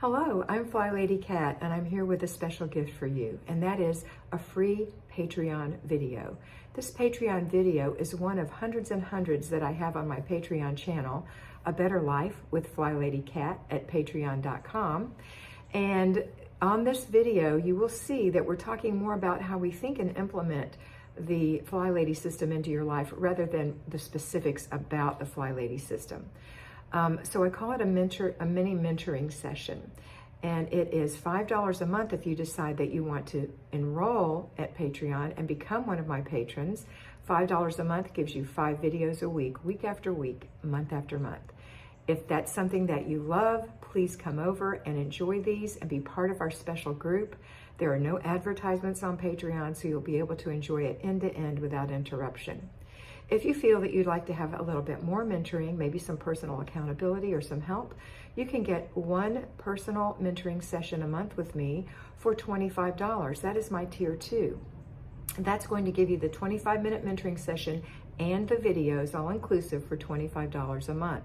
Hello, I'm Flylady Kat, and I'm here with a special gift for you, and that is a free Patreon video. This Patreon video is one of hundreds and hundreds that I have on my Patreon channel, A Better Life with Flylady Kat at patreon.com. And on this video, you will see that we're talking more about how we think and implement the Flylady system into your life rather than the specifics about the Flylady system. So I call it a mini mentoring session, and it is $5 a month if you decide that you want to enroll at Patreon and become one of my patrons. $5 a month gives you 5 videos a week, week after week, month after month. If that's something that you love, please come over and enjoy these and be part of our special group. There are no advertisements on Patreon, so you'll be able to enjoy it end to end without interruption. If you feel that you'd like to have a little bit more mentoring, maybe some personal accountability or some help, you can get one personal mentoring session a month with me for $25. That is my tier 2. That's going to give you the 25-minute mentoring session and the videos all inclusive for $25 a month.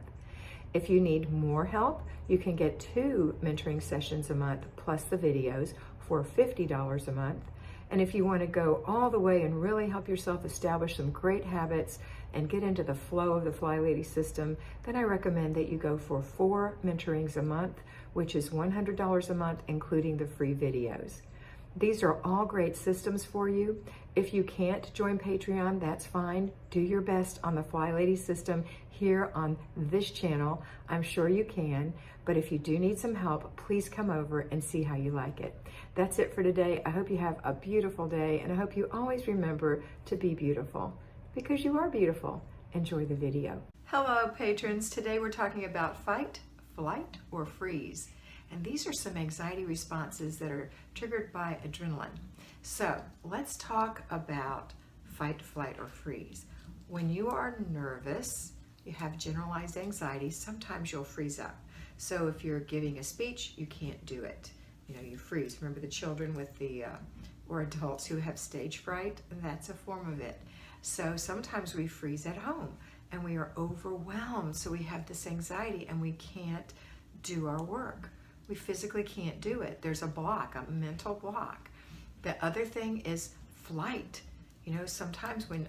If you need more help, you can get 2 mentoring sessions a month plus the videos for $50 a month. And if you want to go all the way and really help yourself establish some great habits and get into the flow of the Flylady system, then I recommend that you go for 4 mentorings a month, which is $100 a month, including the free videos. These are all great systems for you. If you can't join Patreon, that's fine. Do your best on the Flylady system here on this channel. I'm sure you can, but if you do need some help, please come over and see how you like it. That's it for today. I hope you have a beautiful day, and I hope you always remember to be beautiful, because you are beautiful. Enjoy the video. Hello, patrons. Today we're talking about fight, flight, or freeze. And these are some anxiety responses that are triggered by adrenaline. So let's talk about fight, flight, or freeze. When you are nervous, you have generalized anxiety, sometimes you'll freeze up. So if you're giving a speech, you can't do it. You freeze. Remember the children with or adults who have stage fright? That's a form of it. So sometimes we freeze at home and we are overwhelmed. So we have this anxiety and we can't do our work. We physically can't do it. There's a block, a mental block. The other thing is flight. Sometimes when,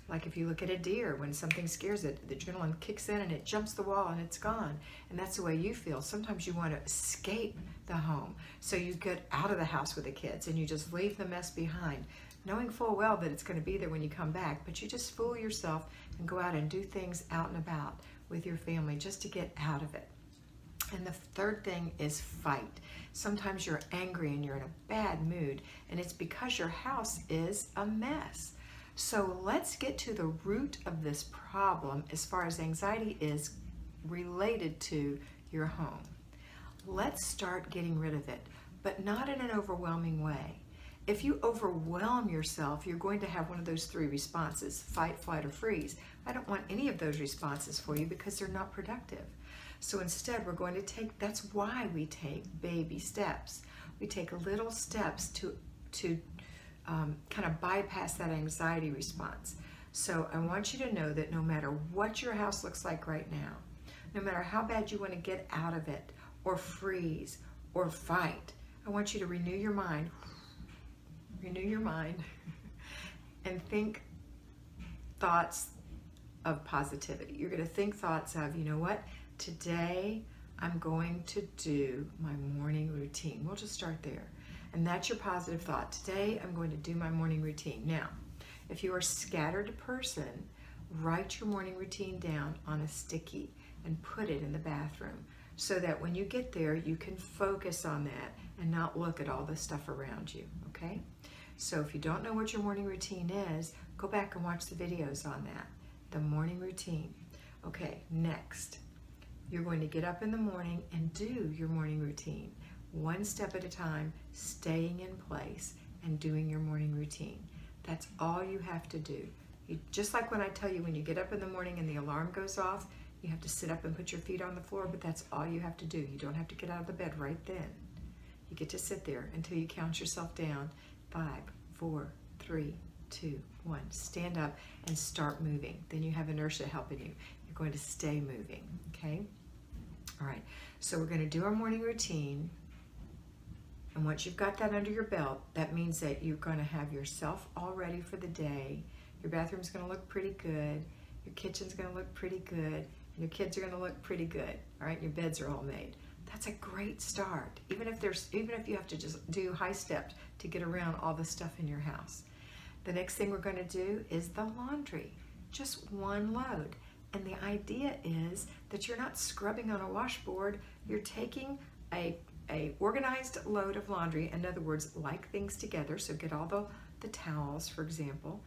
like if you look at a deer, when something scares it, the adrenaline kicks in and it jumps the wall and it's gone. And that's the way you feel. Sometimes you want to escape the home. So you get out of the house with the kids and you just leave the mess behind, knowing full well that it's going to be there when you come back. But you just fool yourself and go out and do things out and about with your family just to get out of it. And the third thing is fight. Sometimes you're angry and you're in a bad mood, and it's because your house is a mess. So let's get to the root of this problem as far as anxiety is related to your home. Let's start getting rid of it, but not in an overwhelming way. If you overwhelm yourself, you're going to have one of those 3 responses: fight, flight, or freeze. I don't want any of those responses for you because they're not productive. So instead, we're going to that's why we take baby steps. We take little steps to kind of bypass that anxiety response. So I want you to know that no matter what your house looks like right now, no matter how bad you want to get out of it, or freeze, or fight, I want you to renew your mind, and think thoughts of positivity. You're going to think thoughts of, you know what? Today, I'm going to do my morning routine. We'll just start there. And that's your positive thought. Today, I'm going to do my morning routine. Now, if you're a scattered person, write your morning routine down on a sticky and put it in the bathroom so that when you get there, you can focus on that and not look at all the stuff around you, okay? So if you don't know what your morning routine is, go back and watch the videos on that. The morning routine. Okay, next. You're going to get up in the morning and do your morning routine, one step at a time, staying in place and doing your morning routine. That's all you have to do. Just like when I tell you, when you get up in the morning and the alarm goes off, you have to sit up and put your feet on the floor, but that's all you have to do. You don't have to get out of the bed right then. You get to sit there until you count yourself down. 5, 4, 3, 2, 1. Stand up and start moving. Then you have inertia helping you. You're going to stay moving, okay? All right, so we're going to do our morning routine. And once you've got that under your belt, that means that you're going to have yourself all ready for the day. Your bathroom's going to look pretty good. Your kitchen's going to look pretty good. And your kids are going to look pretty good. All right, your beds are all made. That's a great start. Even if you have to just do high steps to get around all the stuff in your house. The next thing we're going to do is the laundry. Just one load. And the idea is that you're not scrubbing on a washboard. You're taking a organized load of laundry. In other words, like things together. So get all the towels, for example.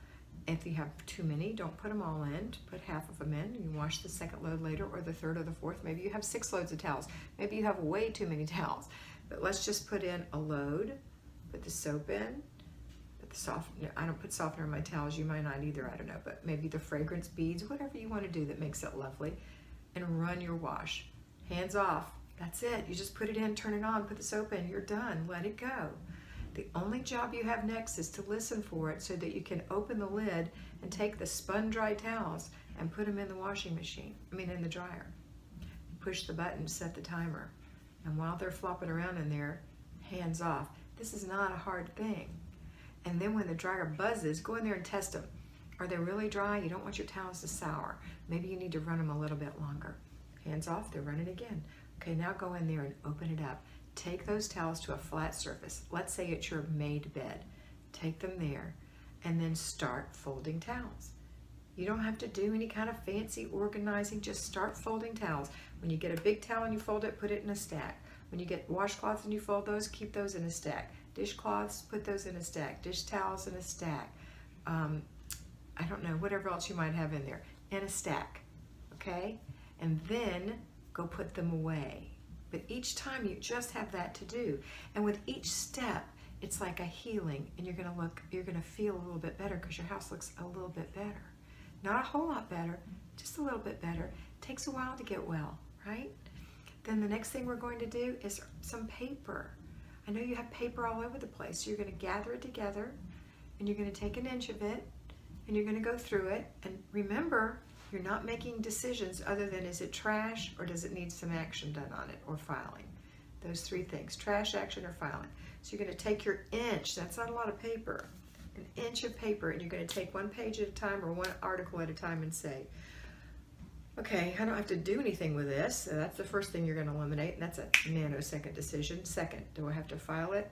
If you have too many, don't put them all in. Put half of them in. You can wash the second load later, or the third or the fourth. Maybe you have 6 loads of towels. Maybe you have way too many towels. But let's just put in a load. Put the soap in. Put the softener. I don't put softener in my towels. You might not either. I don't know. But maybe the fragrance beads, whatever you want to do that makes it lovely. And run your wash. Hands off. That's it. You just put it in, turn it on, put the soap in. You're done. Let it go. The only job you have next is to listen for it so that you can open the lid and take the spun-dry towels and put them in the washing machine, in the dryer. Push the button, set the timer. And while they're flopping around in there, hands off. This is not a hard thing. And then when the dryer buzzes, go in there and test them. Are they really dry? You don't want your towels to sour. Maybe you need to run them a little bit longer. Hands off, they're running again. Okay, now go in there and open it up. Take those towels to a flat surface. Let's say it's your made bed. Take them there and then start folding towels. You don't have to do any kind of fancy organizing. Just start folding towels. When you get a big towel and you fold it, put it in a stack. When you get washcloths and you fold those, keep those in a stack. Dishcloths, put those in a stack. Dish towels in a stack. I don't know, whatever else you might have in there. In a stack, okay? And then go put them away. But each time you just have that to do. And with each step, it's like a healing, and you're gonna feel a little bit better because your house looks a little bit better. Not a whole lot better, just a little bit better. It takes a while to get well, right? Then the next thing we're going to do is some paper. I know you have paper all over the place. So you're gonna gather it together, and you're gonna take an inch of it, and you're gonna go through it. And remember, you're not making decisions other than is it trash or does it need some action done on it or filing. Those 3 things, trash, action, or filing. So you're going to take your inch, that's not a lot of paper, an inch of paper, and you're going to take 1 page at a time or 1 article at a time and say, okay, I don't have to do anything with this. So that's the first thing you're going to eliminate, and that's a nanosecond decision. Second, do I have to file it?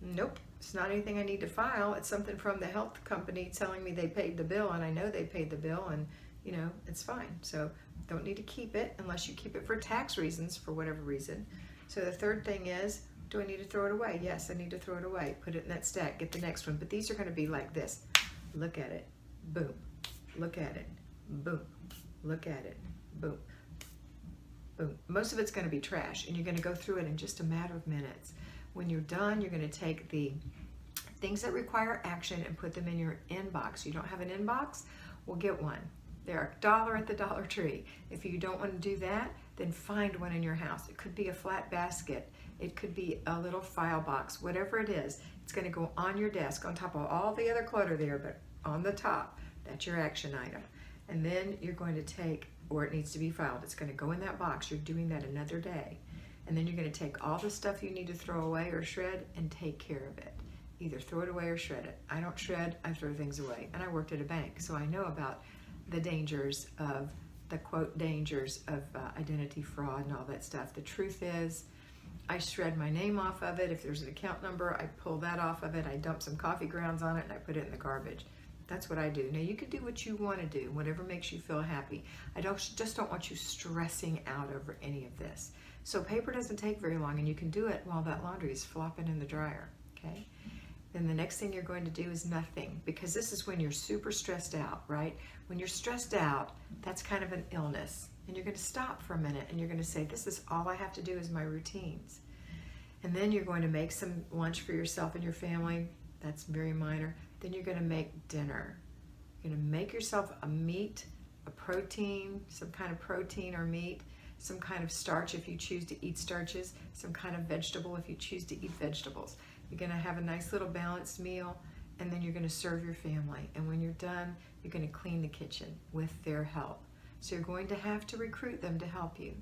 Nope, it's not anything I need to file. It's something from the health company telling me they paid the bill, and I know they paid the bill, and it's fine. So don't need to keep it unless you keep it for tax reasons, for whatever reason. So the third thing is, do I need to throw it away? Yes, I need to throw it away. Put it in that stack, get the next one. But these are going to be like this. Look at it, boom. Look at it, boom. Look at it, boom. Boom. Most of it's going to be trash, and you're going to go through it in just a matter of minutes. When you're done, you're going to take the things that require action and put them in your inbox. You don't have an inbox? Well, get one. They're $1 at the Dollar Tree. If you don't want to do that, then find one in your house. It could be a flat basket. It could be a little file box. Whatever it is, it's going to go on your desk on top of all the other clutter there, but on the top. That's your action item. And then you're going to take, or it needs to be filed, it's going to go in that box. You're doing that another day. And then you're going to take all the stuff you need to throw away or shred and take care of it. Either throw it away or shred it. I don't shred, I throw things away. And I worked at a bank, so I know about the dangers of, the quote, dangers of identity fraud and all that stuff. The truth is, I shred my name off of it. If there's an account number, I pull that off of it. I dump some coffee grounds on it and I put it in the garbage. That's what I do. Now you can do what you want to do, whatever makes you feel happy. I just don't want you stressing out over any of this. So paper doesn't take very long, and you can do it while that laundry is flopping in the dryer, okay? Then the next thing you're going to do is nothing, because this is when you're super stressed out, right? When you're stressed out, that's kind of an illness. And you're going to stop for a minute, and you're going to say, this is all I have to do is my routines. And then you're going to make some lunch for yourself and your family. That's very minor. Then you're going to make dinner. You're going to make yourself a meat, a protein, some kind of protein or meat, some kind of starch if you choose to eat starches, some kind of vegetable if you choose to eat vegetables. You're going to have a nice little balanced meal, and then you're going to serve your family. And when you're done, you're going to clean the kitchen with their help. So you're going to have to recruit them to help you.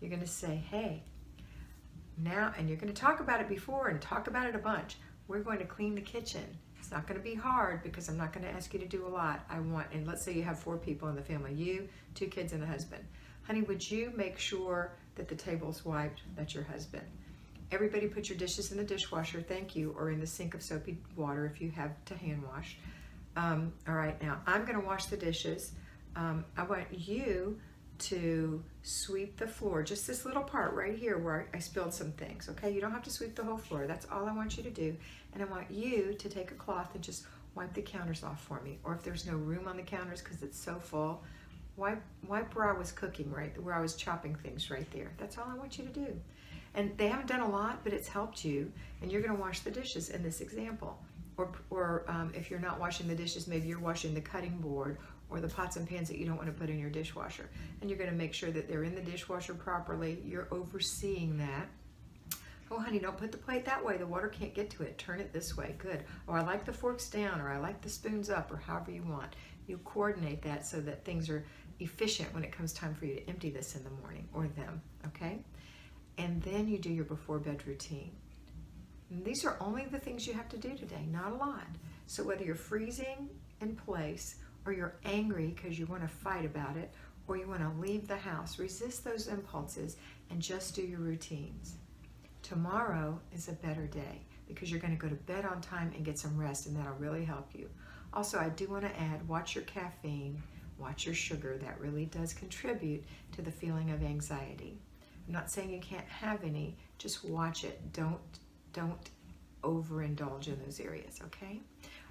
You're going to say, hey, now, and you're going to talk about it before and talk about it a bunch. We're going to clean the kitchen. It's not going to be hard because I'm not going to ask you to do a lot. And let's say you have 4 people in the family, you, 2 kids, and a husband. Honey, would you make sure that the table's wiped? That's your husband. Everybody put your dishes in the dishwasher, thank you, or in the sink of soapy water if you have to hand wash. All right, now I'm going to wash the dishes. I want you to sweep the floor, just this little part right here where I spilled some things, okay? You don't have to sweep the whole floor. That's all I want you to do. And I want you to take a cloth and just wipe the counters off for me. Or if there's no room on the counters because it's so full, wipe where I was cooking, right? Where I was chopping things right there. That's all I want you to do. And they haven't done a lot, but it's helped you. And you're going to wash the dishes in this example. Or if you're not washing the dishes, maybe you're washing the cutting board or the pots and pans that you don't want to put in your dishwasher. And you're going to make sure that they're in the dishwasher properly. You're overseeing that. Oh, honey, don't put the plate that way. The water can't get to it. Turn it this way. Good. Or I like the forks down, or I like the spoons up, or however you want. You coordinate that so that things are efficient when it comes time for you to empty this in the morning, or them, okay? And then you do your before bed routine. And these are only the things you have to do today, not a lot. So whether you're freezing in place, or you're angry because you want to fight about it, or you want to leave the house, resist those impulses and just do your routines. Tomorrow is a better day because you're going to go to bed on time and get some rest, and that'll really help you. Also, I do want to add, watch your caffeine, watch your sugar. That really does contribute to the feeling of anxiety. I'm not saying you can't have any, just watch it. Don't overindulge in those areas, okay?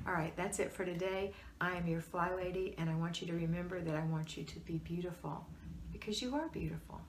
All right, that's it for today. I am your Fly Lady, and I want you to remember that I want you to be beautiful because you are beautiful.